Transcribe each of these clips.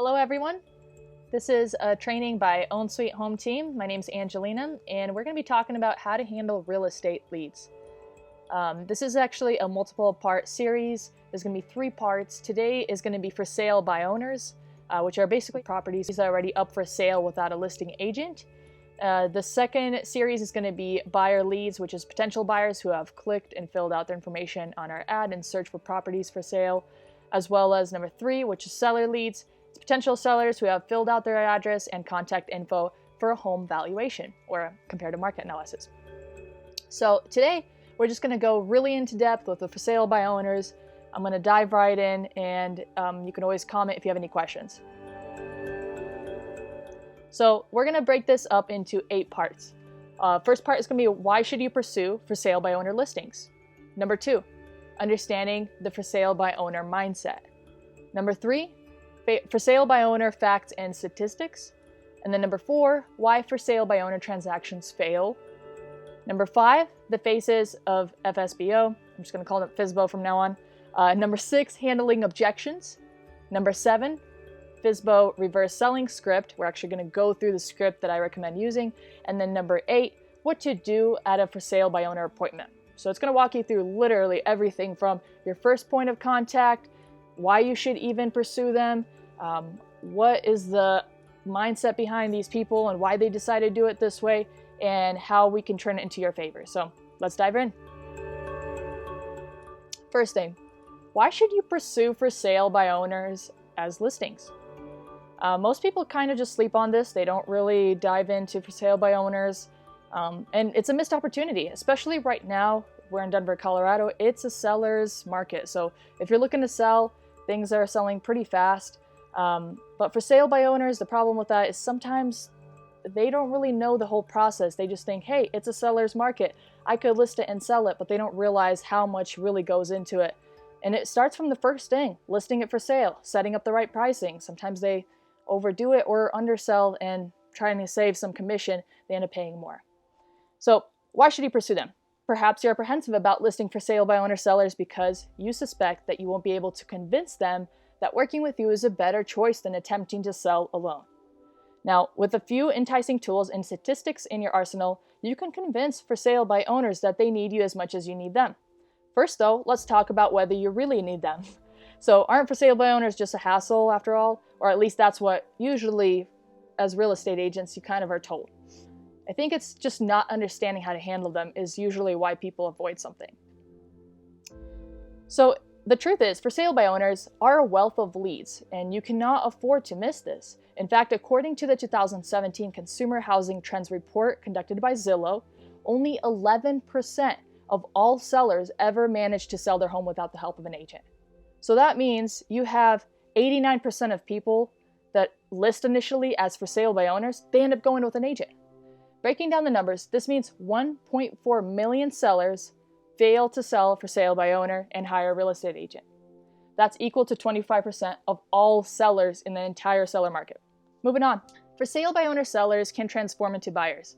Hello everyone, this is a training by Own-Sweethome Team. My name is Angelina and we're going to be talking about how to handle real estate leads. This is actually a multiple part series. There's going to be 3 parts. Today is going to be for sale by owners, which are basically properties that are already up for sale without a listing agent. The second series is going to be buyer leads, which is potential buyers who have clicked and filled out their information on our ad and searched for properties for sale, as well as number 3, which is seller leads. It's potential sellers who have filled out their address and contact info for a home valuation or a comparative market analysis. So today we're just going to go really into depth with the for sale by owners. I'm going to dive right in, and you can always comment if you have any questions. So we're going to break this up into 8 parts. First part is going to be why should you pursue for sale by owner listings? Number 2, understanding the for sale by owner mindset. Number 3, for sale by owner facts and statistics. And then number 4, why for sale by owner transactions fail. Number 5, the faces of FSBO. I'm just going to call them FSBO from now on. Number 6, handling objections. Number 7, FSBO reverse selling script. We're actually going to go through the script that I recommend using. And then number 8, what to do at a for sale by owner appointment. So it's going to walk you through literally everything from your first point of contact, why you should even pursue them, what is the mindset behind these people and why they decided to do it this way, and how we can turn it into your favor. So let's dive in. First thing, why should you pursue for sale by owners as listings? Most people kind of just sleep on this. They don't really dive into for sale by owners. And it's a missed opportunity, especially right now. We're in Denver, Colorado. It's a seller's market. So if you're looking to sell, things are selling pretty fast. But for sale by owners, the problem with that is sometimes they don't really know the whole process. They just think, hey, it's a seller's market. I could list it and sell it, but they don't realize how much really goes into it. And it starts from the first thing, listing it for sale, setting up the right pricing. Sometimes they overdo it or undersell, and trying to save some commission, they end up paying more. So why should you pursue them? Perhaps you're apprehensive about listing for sale by owner sellers because you suspect that you won't be able to convince them that working with you is a better choice than attempting to sell alone. Now, with a few enticing tools and statistics in your arsenal, you can convince for sale by owners that they need you as much as you need them. First though, let's talk about whether you really need them. So aren't for sale by owners just a hassle after all? Or at least that's what usually, as real estate agents, you kind of are told. I think it's just not understanding how to handle them is usually why people avoid something. So the truth is, for sale by owners are a wealth of leads, and you cannot afford to miss this. In fact, according to the 2017 Consumer Housing Trends Report conducted by Zillow, only 11% of all sellers ever manage to sell their home without the help of an agent. So that means you have 89% of people that list initially as for sale by owners, they end up going with an agent. Breaking down the numbers, this means 1.4 million sellers fail to sell for sale by owner and hire a real estate agent. That's equal to 25% of all sellers in the entire seller market. Moving on, for sale by owner sellers can transform into buyers.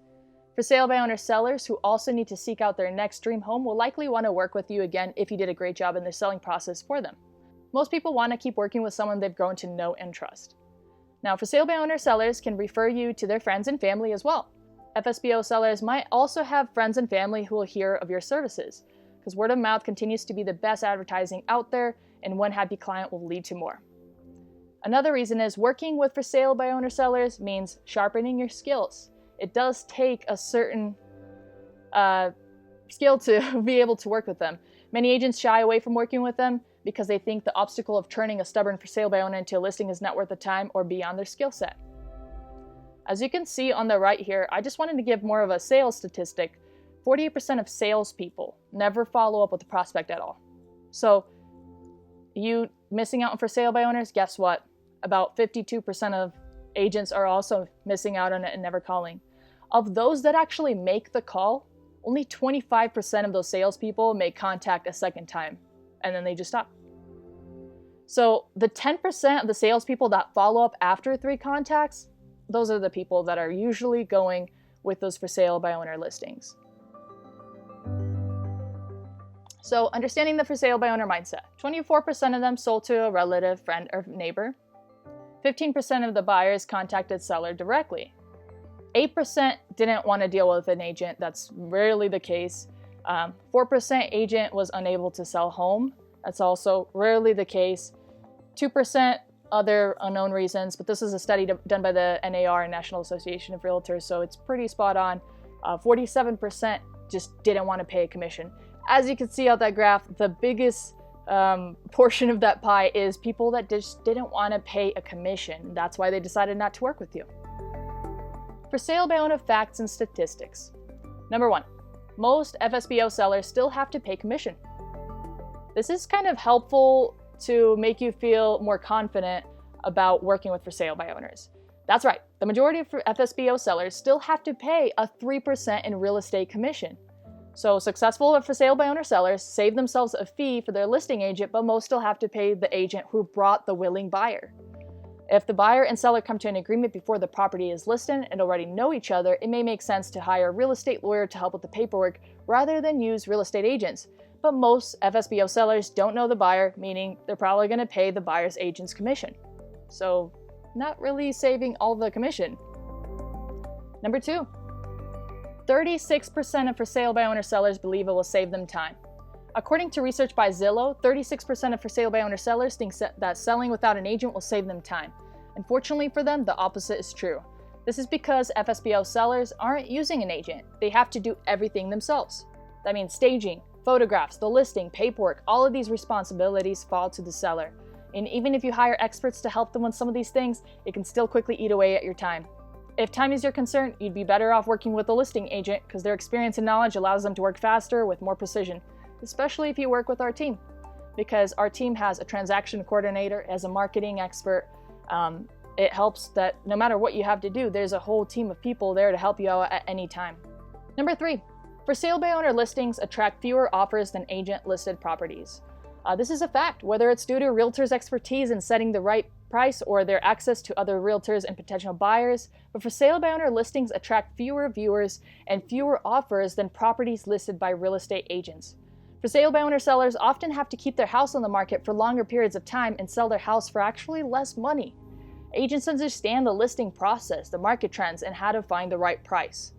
For sale by owner sellers who also need to seek out their next dream home will likely want to work with you again if you did a great job in the selling process for them. Most people want to keep working with someone they've grown to know and trust. Now, for sale by owner sellers can refer you to their friends and family as well. FSBO sellers might also have friends and family who will hear of your services, because word of mouth continues to be the best advertising out there, and one happy client will lead to more. Another reason is working with for sale by owner sellers means sharpening your skills. It does take a certain skill to be able to work with them. Many agents shy away from working with them because they think the obstacle of turning a stubborn for sale by owner into a listing is not worth the time or beyond their skill set. As you can see on the right here, I just wanted to give more of a sales statistic. 48% of salespeople never follow up with the prospect at all. So you missing out on for sale by owners, guess what? About 52% of agents are also missing out on it and never calling. Of those that actually make the call, only 25% of those salespeople make contact a second time, and then they just stop. So the 10% of the salespeople that follow up after 3 contacts, those are the people that are usually going with those for sale by owner listings. So understanding the for sale by owner mindset. 24% of them sold to a relative, friend, or neighbor. 15% of the buyers contacted seller directly. 8% didn't want to deal with an agent. That's rarely the case. 4% agent was unable to sell home. That's also rarely the case. 2% other unknown reasons, but this is a study done by the NAR, National Association of Realtors, so it's pretty spot on. 47% just didn't want to pay a commission. As you can see on that graph, the biggest portion of that pie is people that just didn't want to pay a commission. That's why they decided not to work with you. For sale by owner facts and statistics. Number 1, most FSBO sellers still have to pay commission. This is kind of helpful to make you feel more confident about working with for sale by owners. That's right, the majority of FSBO sellers still have to pay a 3% in real estate commission. So successful for sale by owner sellers save themselves a fee for their listing agent, but most still have to pay the agent who brought the willing buyer. If the buyer and seller come to an agreement before the property is listed and already know each other, it may make sense to hire a real estate lawyer to help with the paperwork rather than use real estate agents. But most FSBO sellers don't know the buyer, meaning they're probably going to pay the buyer's agent's commission. So, not really saving all the commission. Number 2, 36% of for sale by owner sellers believe it will save them time. According to research by Zillow, 36% of for sale by owner sellers think that selling without an agent will save them time. Unfortunately for them, the opposite is true. This is because FSBO sellers aren't using an agent. They have to do everything themselves. That means staging, photographs, the listing, paperwork, all of these responsibilities fall to the seller. And even if you hire experts to help them with some of these things, it can still quickly eat away at your time. If time is your concern, you'd be better off working with a listing agent because their experience and knowledge allows them to work faster with more precision, especially if you work with our team. Because our team has a transaction coordinator as a marketing expert. It helps that no matter what you have to do, there's a whole team of people there to help you out at any time. Number 3, for sale by owner listings attract fewer offers than agent-listed properties. This is a fact, whether it's due to realtors' expertise in setting the right price or their access to other realtors and potential buyers, but for sale by owner listings attract fewer viewers and fewer offers than properties listed by real estate agents. For sale by owner sellers often have to keep their house on the market for longer periods of time and sell their house for actually less money. Agents understand the listing process, the market trends, and how to find the right price.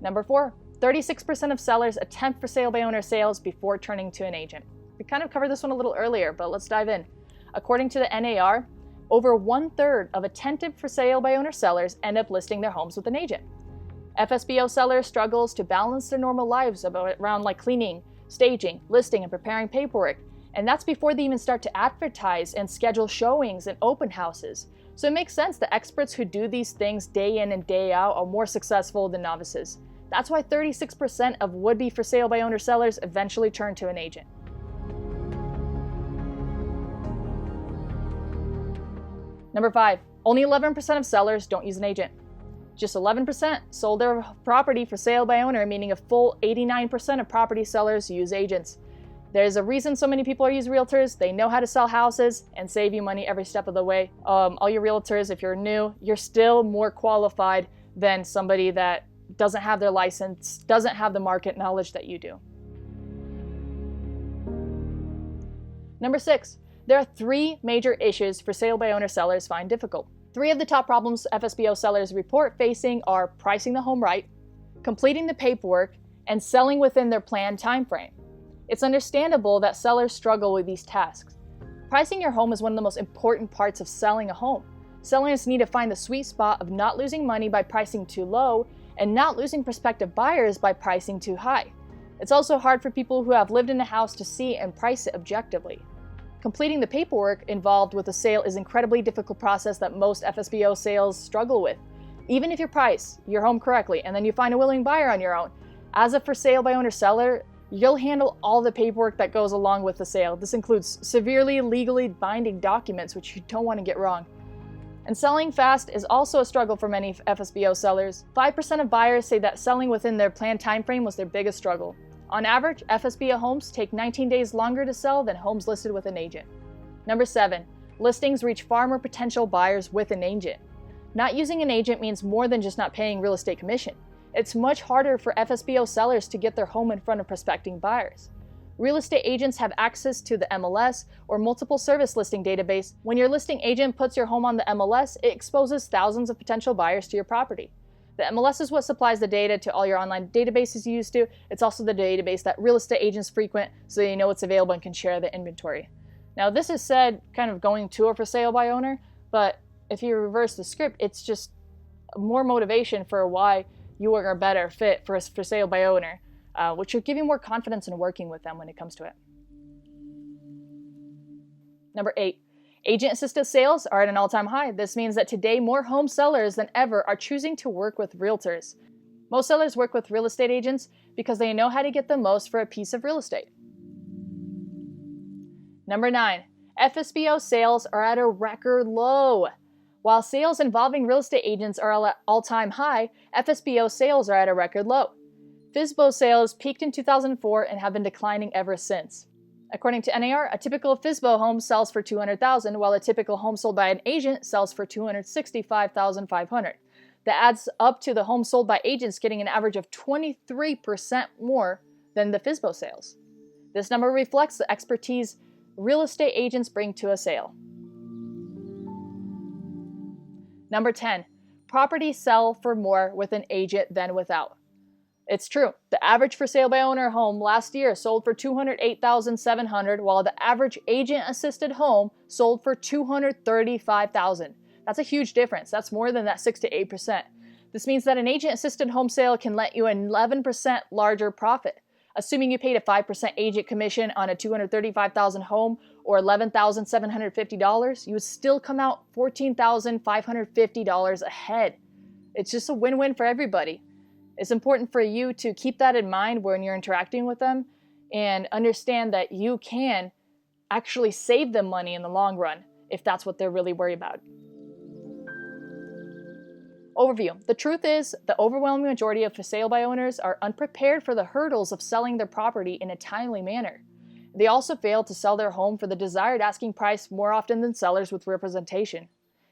Number 4, 36% of sellers attempt for sale by owner sales before turning to an agent. We kind of covered this one a little earlier, but let's dive in. According to the NAR, over 1/3 of attempted for sale by owner sellers end up listing their homes with an agent. FSBO sellers struggles to balance their normal lives around like cleaning, staging, listing, and preparing paperwork. And that's before they even start to advertise and schedule showings and open houses. So it makes sense that experts who do these things day in and day out are more successful than novices. That's why 36% of would-be for sale by owner sellers eventually turn to an agent. Number 5, only 11% of sellers don't use an agent. Just 11% sold their property for sale by owner, meaning a full 89% of property sellers use agents. There's a reason so many people are using realtors. They know how to sell houses and save you money every step of the way. All your realtors, if you're new, you're still more qualified than somebody that doesn't have their license, doesn't have the market knowledge that you do. Number 6, there are 3 major issues for sale by owner sellers find difficult. 3 of the top problems FSBO sellers report facing are pricing the home right, completing the paperwork, and selling within their planned time frame. It's understandable that sellers struggle with these tasks. Pricing your home is one of the most important parts of selling a home. Sellers need to find the sweet spot of not losing money by pricing too low and not losing prospective buyers by pricing too high. It's also hard for people who have lived in a house to see and price it objectively. Completing the paperwork involved with a sale is an incredibly difficult process that most FSBO sales struggle with. Even if you price your home correctly and then you find a willing buyer on your own, as a for sale by owner seller, you'll handle all the paperwork that goes along with the sale. This includes severely legally binding documents, which you don't want to get wrong. And selling fast is also a struggle for many FSBO sellers. 5% of buyers say that selling within their planned time frame was their biggest struggle. On average, FSBO homes take 19 days longer to sell than homes listed with an agent. Number 7, listings reach far more potential buyers with an agent. Not using an agent means more than just not paying real estate commission. It's much harder for FSBO sellers to get their home in front of prospecting buyers. Real estate agents have access to the MLS or multiple service listing database. When your listing agent puts your home on the MLS, it exposes thousands of potential buyers to your property. The MLS is what supplies the data to all your online databases you use to. It's also the database that real estate agents frequent, so they know it's available and can share the inventory. Now, this is said kind of going to a for sale by owner, but if you reverse the script, it's just more motivation for why you are a better fit for a for sale by owner, which should give you more confidence in working with them when it comes to it. Number 8, agent-assisted sales are at an all-time high. This means that today more home sellers than ever are choosing to work with realtors. Most sellers work with real estate agents because they know how to get the most for a piece of real estate. Number 9, FSBO sales are at a record low. While sales involving real estate agents are at all-time high, FSBO sales are at a record low. FSBO sales peaked in 2004 and have been declining ever since. According to NAR, a typical FSBO home sells for $200,000, while a typical home sold by an agent sells for $265,500. That adds up to the home sold by agents getting an average of 23% more than the FSBO sales. This number reflects the expertise real estate agents bring to a sale. Number 10, properties sell for more with an agent than without. It's true. The average for sale by owner home last year sold for $208,700, while the average agent-assisted home sold for $235,000. That's a huge difference. That's more than that 6 to 8%. This means that an agent-assisted home sale can let you an 11% larger profit. Assuming you paid a 5% agent commission on a $235,000 home or $11,750, you would still come out $14,550 ahead. It's just a win-win for everybody. It's important for you to keep that in mind when you're interacting with them and understand that you can actually save them money in the long run if that's what they're really worried about. Overview. The truth is, the overwhelming majority of for sale by owners are unprepared for the hurdles of selling their property in a timely manner. They also fail to sell their home for the desired asking price more often than sellers with representation.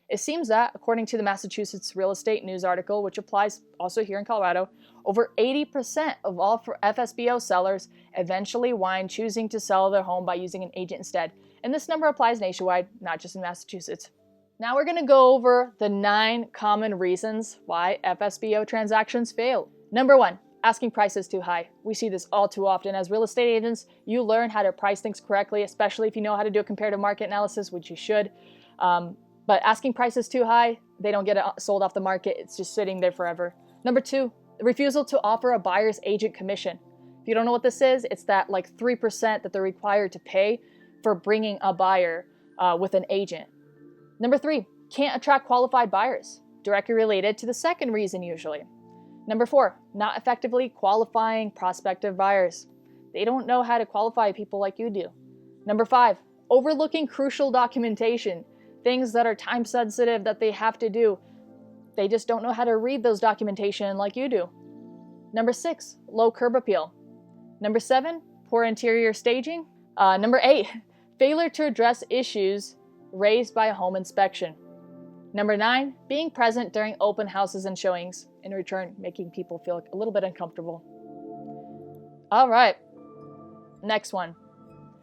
It seems that, according to the Massachusetts Real Estate News article, which applies also here in Colorado, over 80% of all FSBO sellers eventually wind choosing to sell their home by using an agent instead. And this number applies nationwide, not just in Massachusetts. Now we're going to go over the 9 common reasons why FSBO transactions fail. Number 1, asking prices too high. We see this all too often. As real estate agents, you learn how to price things correctly, especially if you know how to do a comparative market analysis, which you should. But asking prices too high, they don't get it sold off the market. It's just sitting there forever. Number 2, the refusal to offer a buyer's agent commission. If you don't know what this is, it's that like 3% that they're required to pay for bringing a buyer with an agent. Number 3, can't attract qualified buyers, directly related to the second reason usually. Number 4, not effectively qualifying prospective buyers. They don't know how to qualify people like you do. Number 5, overlooking crucial documentation, things that are time sensitive that they have to do. They just don't know how to read those documentation like you do. Number 6, low curb appeal. Number 7, poor interior staging. Number 8, failure to address issues raised by a home inspection. Number 9, being present during open houses and showings, in return making people feel a little bit uncomfortable. All right, next one.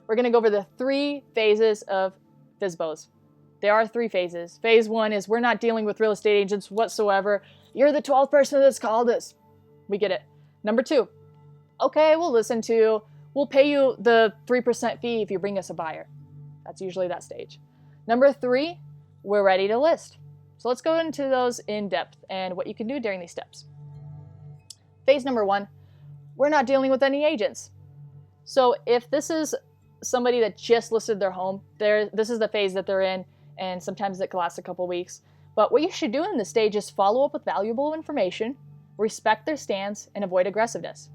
We're going to go over the 3 phases of FSBOs. There are 3 phases. Phase 1 is we're not dealing with real estate agents whatsoever. You're the 12th person that's called us. We get it. Number 2, okay, we'll pay you the 3% fee if you bring us a buyer. That's usually that stage. Number 3, we're ready to list. So let's go into those in depth and what you can do during these steps. Phase number 1, we're not dealing with any agents. So if this is somebody that just listed their home, this is the phase that they're in, and sometimes it can last a couple weeks. But what you should do in this stage is follow up with valuable information, respect their stance, and avoid aggressiveness.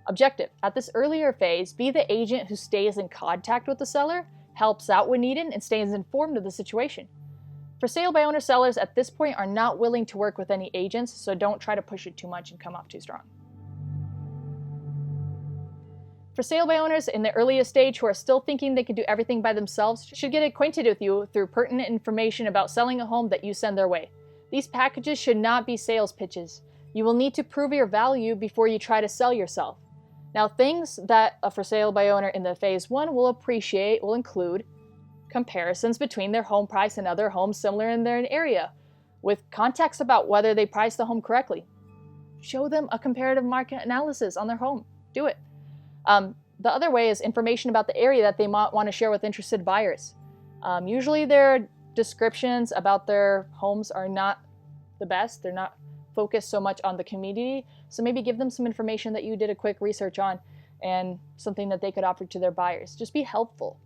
Objective. At this earlier phase, be the agent who stays in contact with the seller, helps out when needed, and stays informed of the situation. For sale by owner sellers at this point are not willing to work with any agents, so don't try to push it too much and come off too strong. For sale by owners in the earliest stage who are still thinking they can do everything by themselves should get acquainted with you through pertinent information about selling a home that you send their way. These packages should not be sales pitches. You will need to prove your value before you try to sell yourself. Now, things that a for sale by owner in the phase 1 will appreciate will include comparisons between their home price and other homes similar in their area, with context about whether they priced the home correctly. Show them a comparative market analysis on their home. Do it. The other way is information about the area that they might want to share with interested buyers. Usually their descriptions about their homes are not the best. They're not focused so much on the community. So maybe give them some information that you did a quick research on and something that they could offer to their buyers. Just be helpful.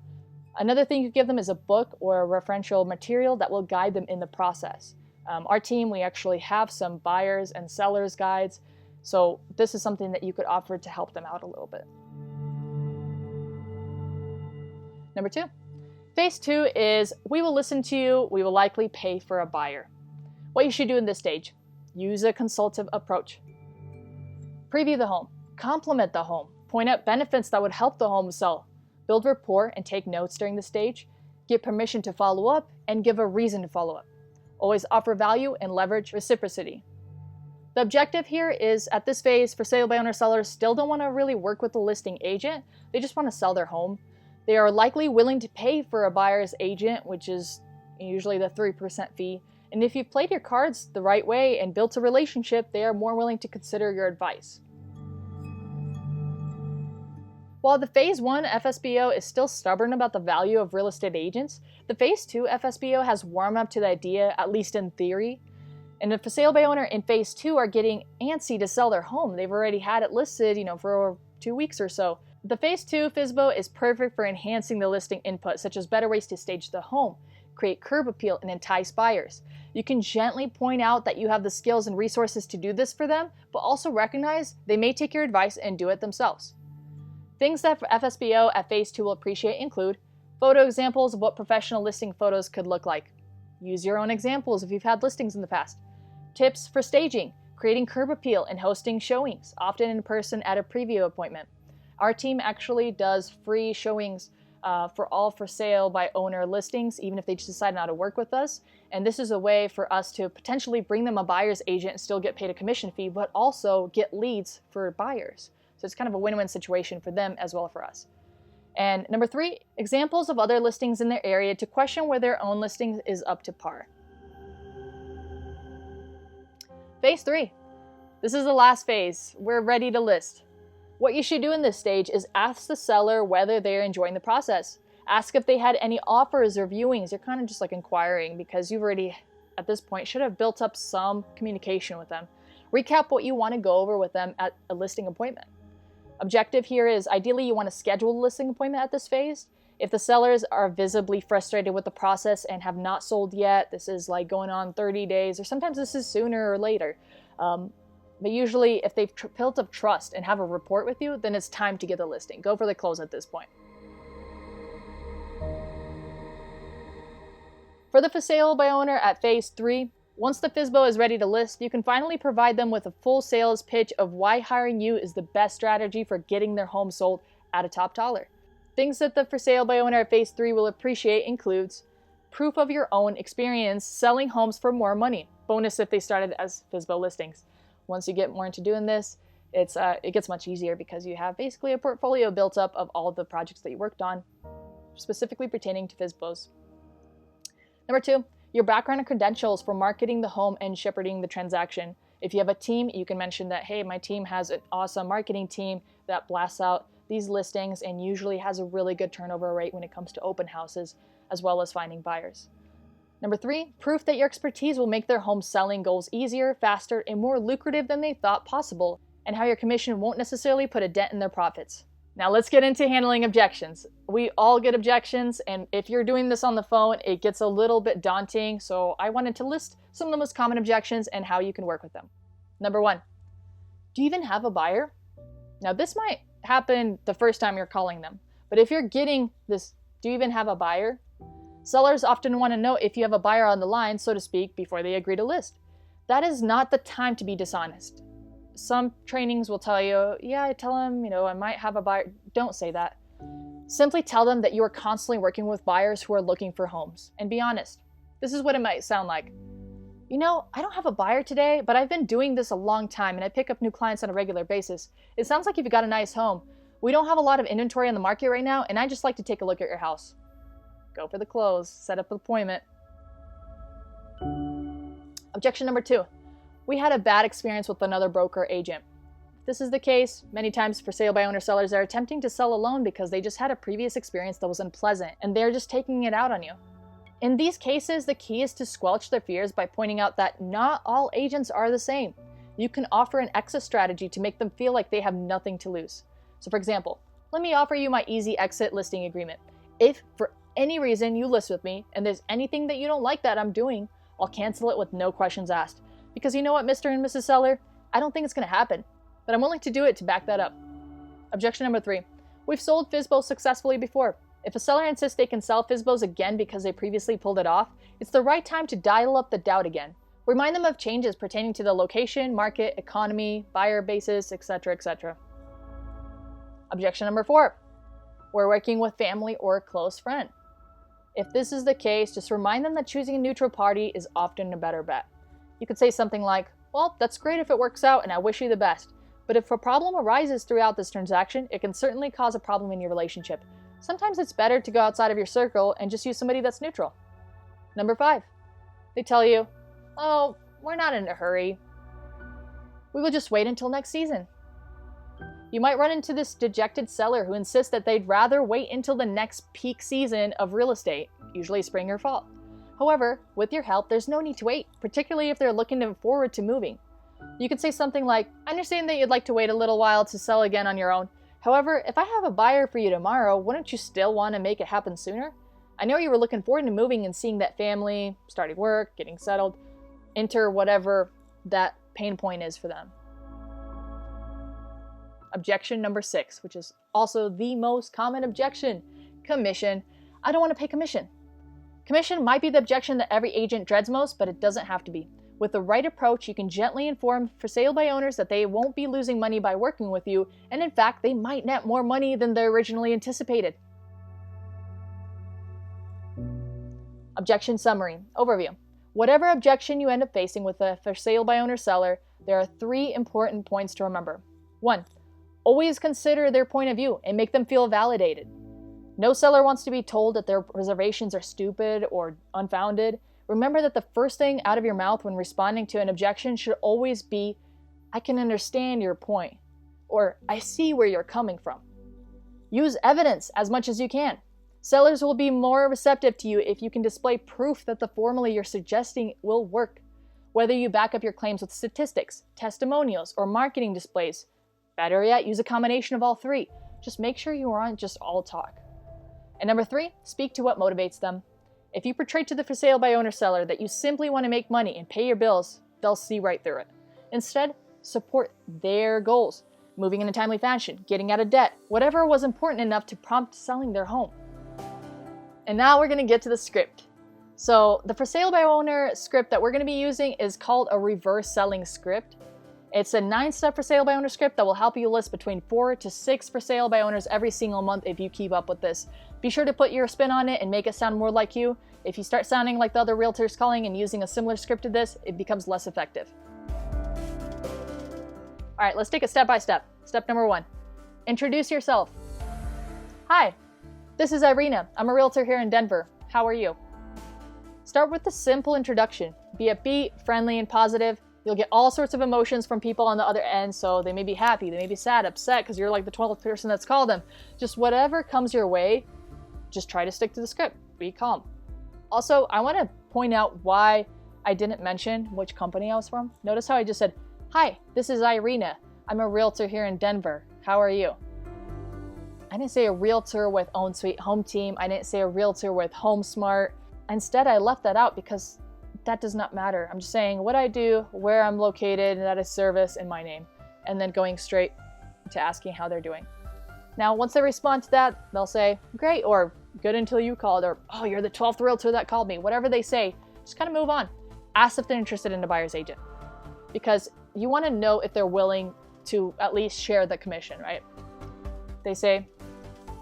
Another thing you give them is a book or a referential material that will guide them in the process. Our team, we actually have some buyers and sellers guides. So this is something that you could offer to help them out a little bit. Number 2. Phase 2 is we will listen to you. We will likely pay for a buyer. What you should do in this stage: use a consultative approach. Preview the home. Compliment the home. Point out benefits that would help the home sell. Build rapport and take notes during the stage. Get permission to follow up and give a reason to follow up. Always offer value and leverage reciprocity. The objective here is, at this phase, for sale by owner sellers still don't want to really work with the listing agent. They just want to sell their home. They are likely willing to pay for a buyer's agent, which is usually the 3% fee. And if you've played your cards the right way and built a relationship, they are more willing to consider your advice. While the Phase 1 FSBO is still stubborn about the value of real estate agents, the Phase 2 FSBO has warmed up to the idea, at least in theory. And the for sale by owner in Phase 2 are getting antsy to sell their home. They've already had it listed, for 2 weeks or so. The Phase 2 FSBO is perfect for enhancing the listing input, such as better ways to stage the home, create curb appeal, and entice buyers. You can gently point out that you have the skills and resources to do this for them, but also recognize they may take your advice and do it themselves. Things that FSBO at Phase 2 will appreciate include photo examples of what professional listing photos could look like. Use your own examples if you've had listings in the past. Tips for staging, creating curb appeal, and hosting showings, often in person at a preview appointment. Our team actually does free showings for all for sale by owner listings, even if they just decide not to work with us. And this is a way for us to potentially bring them a buyer's agent and still get paid a commission fee, but also get leads for buyers. So it's kind of a win-win situation for them as well as for us. And number 3, examples of other listings in their area to question where their own listing is up to par. Phase 3. This is the last phase. We're ready to list. What you should do in this stage is ask the seller whether they're enjoying the process. Ask if they had any offers or viewings. You're kind of just like inquiring because you've already, at this point, should have built up some communication with them. Recap what you want to go over with them at a listing appointment. Objective here is ideally you want to schedule a listing appointment at this phase. If the sellers are visibly frustrated with the process and have not sold yet, this is like going on 30 days, or sometimes this is sooner or later. But usually if they've built up trust and have a rapport with you, then it's time to get the listing. Go for the close at this point. For the for sale by owner at Phase 3, once the FSBO is ready to list, you can finally provide them with a full sales pitch of why hiring you is the best strategy for getting their home sold at a top dollar. Things that the for sale by owner at Phase 3 will appreciate includes proof of your own experience selling homes for more money. Bonus if they started as FSBO listings. Once you get more into doing this, it gets much easier because you have basically a portfolio built up of all of the projects that you worked on, specifically pertaining to FSBOs. Number 2, your background and credentials for marketing the home and shepherding the transaction. If you have a team, you can mention that, hey, my team has an awesome marketing team that blasts out these listings and usually has a really good turnover rate when it comes to open houses, as well as finding buyers. Number 3, proof that your expertise will make their home selling goals easier, faster, and more lucrative than they thought possible, and how your commission won't necessarily put a dent in their profits. Now let's get into handling objections. We all get objections, and if you're doing this on the phone, it gets a little bit daunting, so I wanted to list some of the most common objections and how you can work with them. Number 1, do you even have a buyer? Now this might happen the first time you're calling them, but if you're getting this, do you even have a buyer? Sellers often want to know if you have a buyer on the line, so to speak, before they agree to list. That is not the time to be dishonest. Some trainings will tell you, yeah, I tell them, I might have a buyer. Don't say that. Simply tell them that you are constantly working with buyers who are looking for homes. And be honest. This is what it might sound like. You know, I don't have a buyer today, but I've been doing this a long time and I pick up new clients on a regular basis. It sounds like you've got a nice home. We don't have a lot of inventory on the market right now, and I just like to take a look at your house. Go for the close, set up an appointment. Objection number 2. We had a bad experience with another broker or agent. If this is the case, many times for sale by owner sellers are attempting to sell a loan because they just had a previous experience that was unpleasant and they're just taking it out on you. In these cases, the key is to squelch their fears by pointing out that not all agents are the same. You can offer an exit strategy to make them feel like they have nothing to lose. So for example, let me offer you my easy exit listing agreement. If for any reason you list with me and there's anything that you don't like that I'm doing, I'll cancel it with no questions asked. Because you know what, Mr. and Mrs. Seller? I don't think it's going to happen, but I'm willing to do it to back that up. Objection number 3. We've sold FSBO successfully before. If a seller insists they can sell FSBOs again because they previously pulled it off, it's the right time to dial up the doubt again. Remind them of changes pertaining to the location, market, economy, buyer basis, etc., etc. Objection number 4. We're working with family or a close friend. If this is the case, just remind them that choosing a neutral party is often a better bet. You could say something like, well, that's great if it works out and I wish you the best. But if a problem arises throughout this transaction, it can certainly cause a problem in your relationship. Sometimes it's better to go outside of your circle and just use somebody that's neutral. Number 5. They tell you, oh, we're not in a hurry. We will just wait until next season. You might run into this dejected seller who insists that they'd rather wait until the next peak season of real estate, usually spring or fall. However, with your help, there's no need to wait, particularly if they're looking forward to moving. You could say something like, I understand that you'd like to wait a little while to sell again on your own. However, if I have a buyer for you tomorrow, wouldn't you still want to make it happen sooner? I know you were looking forward to moving and seeing that family, starting work, getting settled, enter whatever that pain point is for them. Objection number 6, which is also the most common objection, commission. I don't want to pay commission. Commission might be the objection that every agent dreads most, but it doesn't have to be. With the right approach, you can gently inform for sale by owners that they won't be losing money by working with you, and in fact, they might net more money than they originally anticipated. Objection summary. Overview. Whatever objection you end up facing with a for sale by owner seller, there are 3 important points to remember. 1. Always consider their point of view and make them feel validated. No seller wants to be told that their reservations are stupid or unfounded. Remember that the first thing out of your mouth when responding to an objection should always be, I can understand your point, or I see where you're coming from. Use evidence as much as you can. Sellers will be more receptive to you if you can display proof that the formula you're suggesting will work. Whether you back up your claims with statistics, testimonials, or marketing displays. Better yet, use a combination of all 3. Just make sure you aren't just all talk. And number 3, speak to what motivates them. If you portray to the for sale by owner seller that you simply want to make money and pay your bills, they'll see right through it. Instead, support their goals, moving in a timely fashion, getting out of debt, whatever was important enough to prompt selling their home. And now we're going to get to the script. So the for sale by owner script that we're going to be using is called a reverse selling script. It's a 9-step for sale by owner script that will help you list between 4 to 6 for sale by owners every single month if you keep up with this. Be sure to put your spin on it and make it sound more like you. If you start sounding like the other realtors calling and using a similar script to this, it becomes less effective. All right, let's take it step by step. Step number 1, introduce yourself. Hi, this is Irina. I'm a realtor here in Denver. How are you? Start with a simple introduction. Be upbeat, friendly, and positive. You'll get all sorts of emotions from people on the other end, so they may be happy, they may be sad, upset, because you're like the 12th person that's called them. Just whatever comes your way, just try to stick to the script. Be calm. Also, I want to point out why I didn't mention which company I was from. Notice how I just said, hi, this is Irina. I'm a realtor here in Denver. How are you? I didn't say a realtor with Own-Sweethome Team. I didn't say a realtor with HomeSmart. Instead, I left that out because that does not matter. I'm just saying what I do, where I'm located, and that is service in my name. And then going straight to asking how they're doing. Now, once they respond to that, they'll say, great, or good until you called, or oh, you're the 12th realtor that called me. Whatever they say, just kind of move on. Ask if they're interested in a buyer's agent. Because you want to know if they're willing to at least share the commission, right? They say,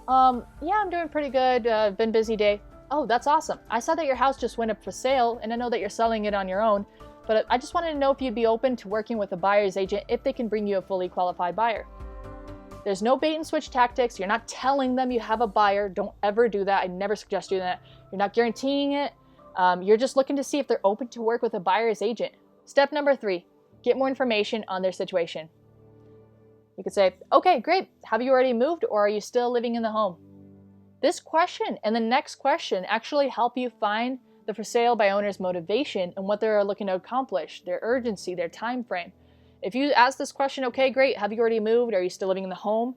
yeah, I'm doing pretty good. Been busy day. Oh, that's awesome. I saw that your house just went up for sale, and I know that you're selling it on your own. but I just wanted to know if you'd be open to working with a buyer's agent if they can bring you a fully qualified buyer. There's no bait and switch tactics. You're not telling them you have a buyer. Don't ever do that. I never suggest doing that. You're not guaranteeing it. You're just looking to see if they're open to work with a buyer's agent. Step number 3, get more information on their situation. You could say, okay, great. Have you already moved or are you still living in the home? This question and the next question actually help you find the for sale by owner's motivation and what they're looking to accomplish, their urgency, their time frame. If you ask this question, okay, great, have you already moved? Are you still living in the home?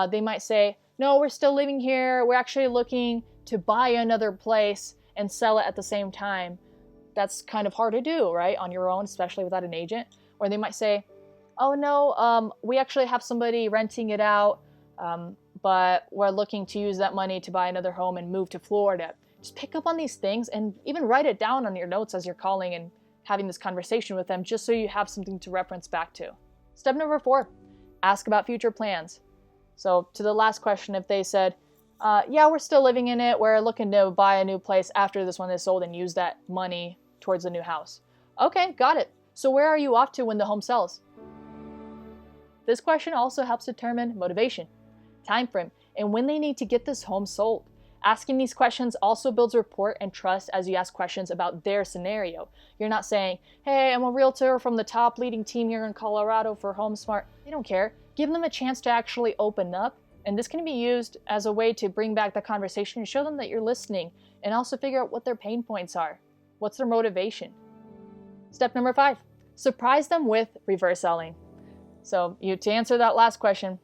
They might say, no, we're still living here. We're actually looking to buy another place and sell it at the same time. That's kind of hard to do, right? On your own, especially without an agent. Or they might say, oh no, we actually have somebody renting it out, but we're looking to use that money to buy another home and move to Florida. Just pick up on these things and even write it down on your notes as you're calling and having this conversation with them, just so you have something to reference back to. Step number 4, ask about future plans. So to the last question, if they said, yeah, we're still living in it, we're looking to buy a new place after this one is sold and use that money towards the new house. Okay, got it. So where are you off to when the home sells? This question also helps determine motivation, time frame, and when they need to get this home sold. Asking these questions also builds rapport and trust as you ask questions about their scenario. You're not saying, hey, I'm a realtor from the top leading team here in Colorado for HomeSmart. They don't care. Give them a chance to actually open up. And this can be used as a way to bring back the conversation and show them that you're listening and also figure out what their pain points are. What's their motivation? Step number 5, surprise them with reverse selling. So to answer that last question,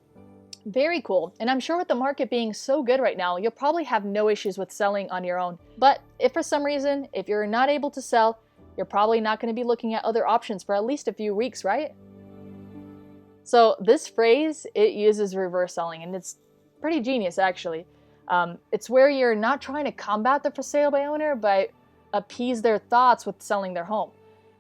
very cool. And I'm sure with the market being so good right now, you'll probably have no issues with selling on your own. But if for some reason, if you're not able to sell, you're probably not going to be looking at other options for at least a few weeks, right? So this phrase, it uses reverse selling, and it's pretty genius actually. It's where you're not trying to combat the for sale by owner, but appease their thoughts with selling their home.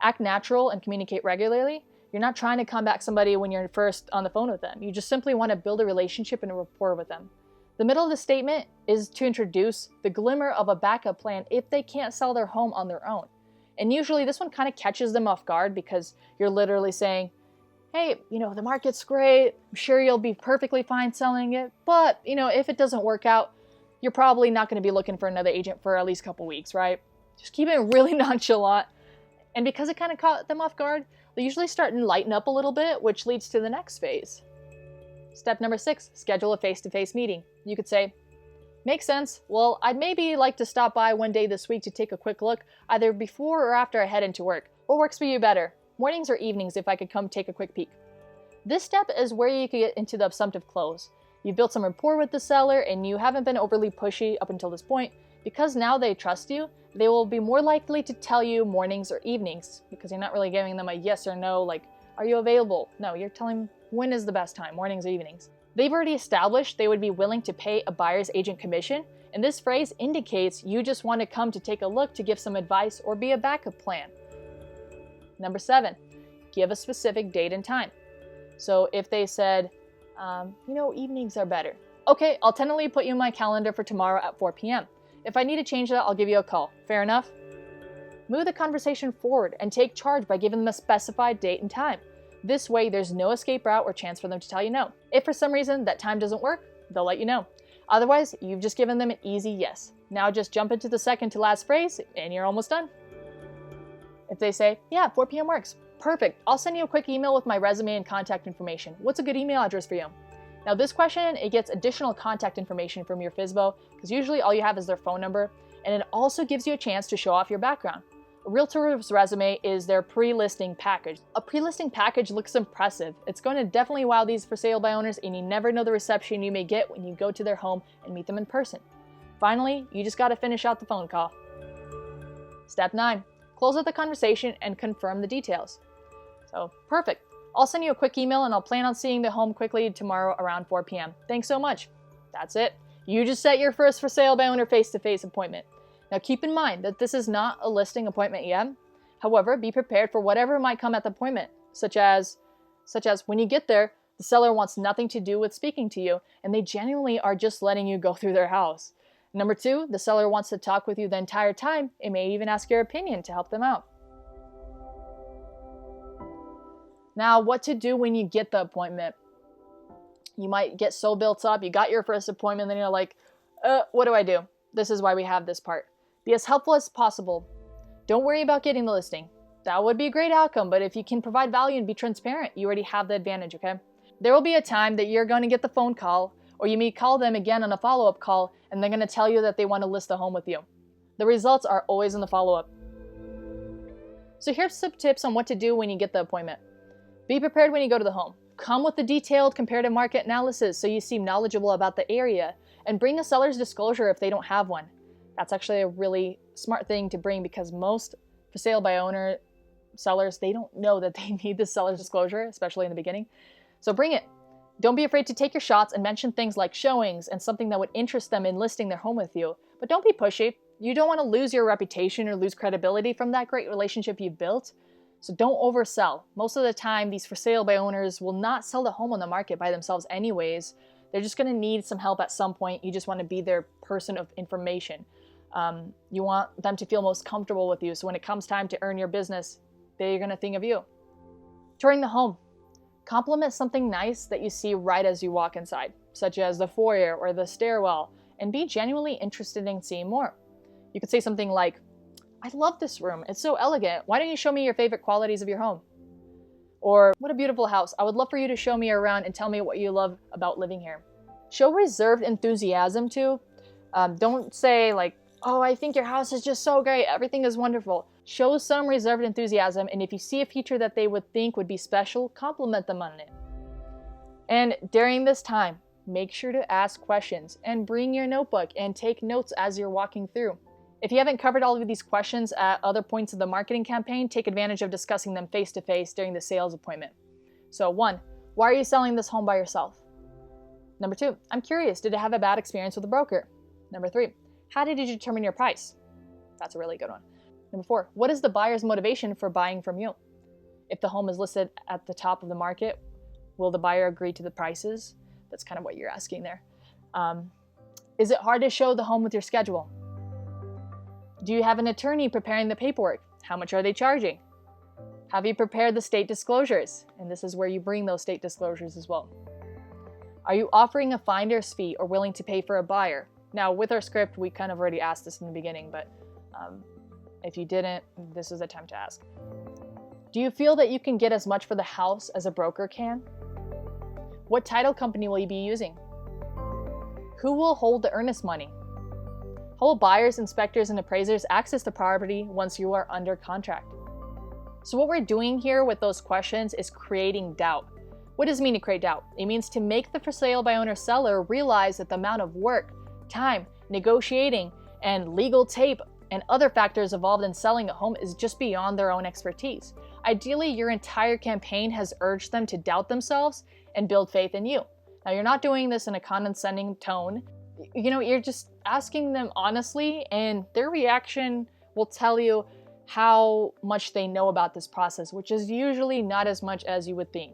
Act natural and communicate regularly. You're not trying to combat somebody when you're first on the phone with them. You just simply want to build a relationship and a rapport with them. The middle of the statement is to introduce the glimmer of a backup plan if they can't sell their home on their own. And usually this one kind of catches them off guard because you're literally saying, hey, the market's great. I'm sure you'll be perfectly fine selling it. But, if it doesn't work out, you're probably not going to be looking for another agent for at least a couple weeks, right? Just keep it really nonchalant. And because it kind of caught them off guard, they usually start and lighten up a little bit, which leads to the next phase. Step number 6, schedule a face-to-face meeting. You could say, makes sense. Well, I'd maybe like to stop by one day this week to take a quick look, either before or after I head into work. What works for you better? Mornings or evenings if I could come take a quick peek? This step is where you could get into the assumptive close. You've built some rapport with the seller and you haven't been overly pushy up until this point. Because now they trust you, they will be more likely to tell you mornings or evenings because you're not really giving them a yes or no, like, are you available? No, you're telling them when is the best time, mornings or evenings. They've already established they would be willing to pay a buyer's agent commission, and this phrase indicates you just want to come to take a look to give some advice or be a backup plan. Number 7, give a specific date and time. So if they said, evenings are better. Okay, I'll tentatively put you in my calendar for tomorrow at 4 p.m. If I need to change that, I'll give you a call. Fair enough? Move the conversation forward and take charge by giving them a specified date and time. This way, there's no escape route or chance for them to tell you no. If for some reason that time doesn't work, they'll let you know. Otherwise, you've just given them an easy yes. Now just jump into the second to last phrase and you're almost done. If they say, yeah, 4 p.m. works. Perfect. I'll send you a quick email with my resume and contact information. What's a good email address for you? Now this question, it gets additional contact information from your FSBO because usually all you have is their phone number, and it also gives you a chance to show off your background. A realtor's resume is their pre-listing package. A pre-listing package looks impressive. It's going to definitely wow these for sale by owners, and you never know the reception you may get when you go to their home and meet them in person. Finally, you just got to finish out the phone call. Step 9, close out the conversation and confirm the details. So, perfect. I'll send you a quick email and I'll plan on seeing the home quickly tomorrow around 4 p.m. Thanks so much. That's it. You just set your first for sale by owner face-to-face appointment. Now keep in mind that this is not a listing appointment yet. However, be prepared for whatever might come at the appointment, such as when you get there, the seller wants nothing to do with speaking to you and they genuinely are just letting you go through their house. Number 2, the seller wants to talk with you the entire time and may even ask your opinion to help them out. Now, what to do when you get the appointment? You might get so built up, you got your first appointment, then you're like, what do I do? This is why we have this part. Be as helpful as possible. Don't worry about getting the listing. That would be a great outcome, but if you can provide value and be transparent, you already have the advantage, okay? There will be a time that you're going to get the phone call, or you may call them again on a follow-up call, and they're going to tell you that they want to list the home with you. The results are always in the follow-up. So here's some tips on what to do when you get the appointment. Be prepared when you go to the home. Come with a detailed comparative market analysis so you seem knowledgeable about the area, and bring a seller's disclosure if they don't have one. That's actually a really smart thing to bring because most for sale by owner sellers, they don't know that they need the seller's disclosure, especially in the beginning. So bring it. Don't be afraid to take your shots and mention things like showings and something that would interest them in listing their home with you. But don't be pushy. You don't want to lose your reputation or lose credibility from that great relationship you've built. So don't oversell. Most of the time, these for sale by owners will not sell the home on the market by themselves anyways. They're just going to need some help at some point. You just want to be their person of information. You want them to feel most comfortable with you. So when it comes time to earn your business, they're going to think of you. Touring the home. Compliment something nice that you see right as you walk inside, such as the foyer or the stairwell, and be genuinely interested in seeing more. You could say something like, I love this room. It's so elegant. Why don't you show me your favorite qualities of your home? Or, what a beautiful house. I would love for you to show me around and tell me what you love about living here. Show reserved enthusiasm too. Don't say like, oh, I think your house is just so great. Everything is wonderful. Show some reserved enthusiasm, and if you see a feature that they would think would be special, compliment them on it. And during this time, make sure to ask questions and bring your notebook and take notes as you're walking through. If you haven't covered all of these questions at other points of the marketing campaign, take advantage of discussing them face-to-face during the sales appointment. So 1, why are you selling this home by yourself? Number 2, I'm curious, did it have a bad experience with a broker? Number 3, how did you determine your price? That's a really good one. Number 4, what is the buyer's motivation for buying from you? If the home is listed at the top of the market, will the buyer agree to the prices? That's kind of what you're asking there. Is it hard to show the home with your schedule? Do you have an attorney preparing the paperwork? How much are they charging? Have you prepared the state disclosures? And this is where you bring those state disclosures as well. Are you offering a finder's fee or willing to pay for a buyer? Now, with our script, we kind of already asked this in the beginning, but if you didn't, this is the time to ask. Do you feel that you can get as much for the house as a broker can? What title company will you be using? Who will hold the earnest money? How will buyers, inspectors, and appraisers access the property once you are under contract? So what we're doing here with those questions is creating doubt. What does it mean to create doubt? It means to make the for sale by owner seller realize that the amount of work, time, negotiating, and legal tape and other factors involved in selling a home is just beyond their own expertise. Ideally, your entire campaign has urged them to doubt themselves and build faith in you. Now, you're not doing this in a condescending tone. You're just asking them honestly, and their reaction will tell you how much they know about this process, which is usually not as much as you would think.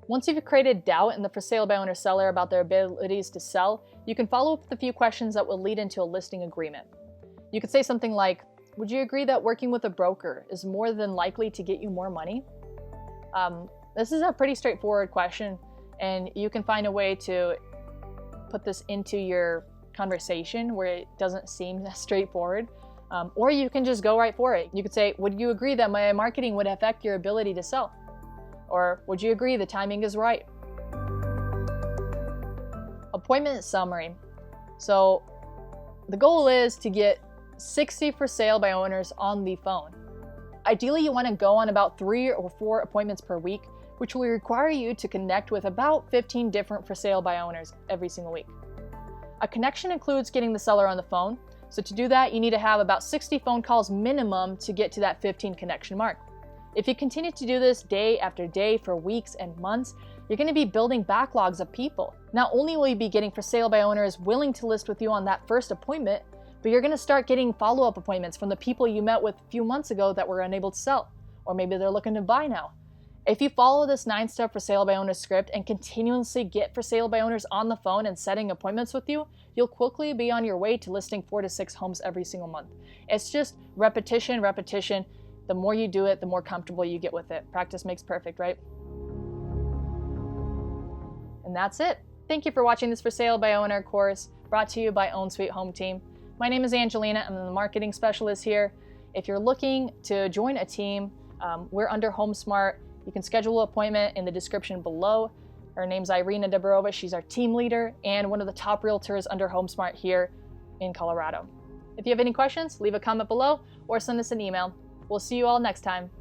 Once you've created doubt in the for sale by owner seller about their abilities to sell, you can follow up with a few questions that will lead into a listing agreement. You could say something like, would you agree that working with a broker is more than likely to get you more money? This is a pretty straightforward question, and you can find a way to put this into your conversation where it doesn't seem that straightforward. Or you can just go right for it. You could say, would you agree that my marketing would affect your ability to sell? Or would you agree the timing is right? Appointment summary. So the goal is to get 60 for sale by owners on the phone. Ideally, you want to go on about 3 or 4 appointments per week, which will require you to connect with about 15 different for sale by owners every single week. A connection includes getting the seller on the phone. So to do that, you need to have about 60 phone calls minimum to get to that 15 connection mark. If you continue to do this day after day for weeks and months, you're going to be building backlogs of people. Not only will you be getting for sale by owners willing to list with you on that first appointment, but you're going to start getting follow-up appointments from the people you met with a few months ago that were unable to sell, or maybe they're looking to buy now. If you follow this 9-step for sale by owner script and continuously get for sale by owners on the phone and setting appointments with you, you'll quickly be on your way to listing 4 to 6 homes every single month. It's just repetition, repetition, The more you do it, the more comfortable you get with it. Practice makes perfect, right? And that's it. Thank you for watching this For Sale by Owner course brought to you by Own-Sweethome Team. My name is Angelina. I'm the marketing specialist here. If you're looking to join a team, we're under HomeSmart. You can schedule an appointment in the description below. Her name's Irina Debirova. She's our team leader and one of the top realtors under HomeSmart here in Colorado. If you have any questions, leave a comment below or send us an email. We'll see you all next time.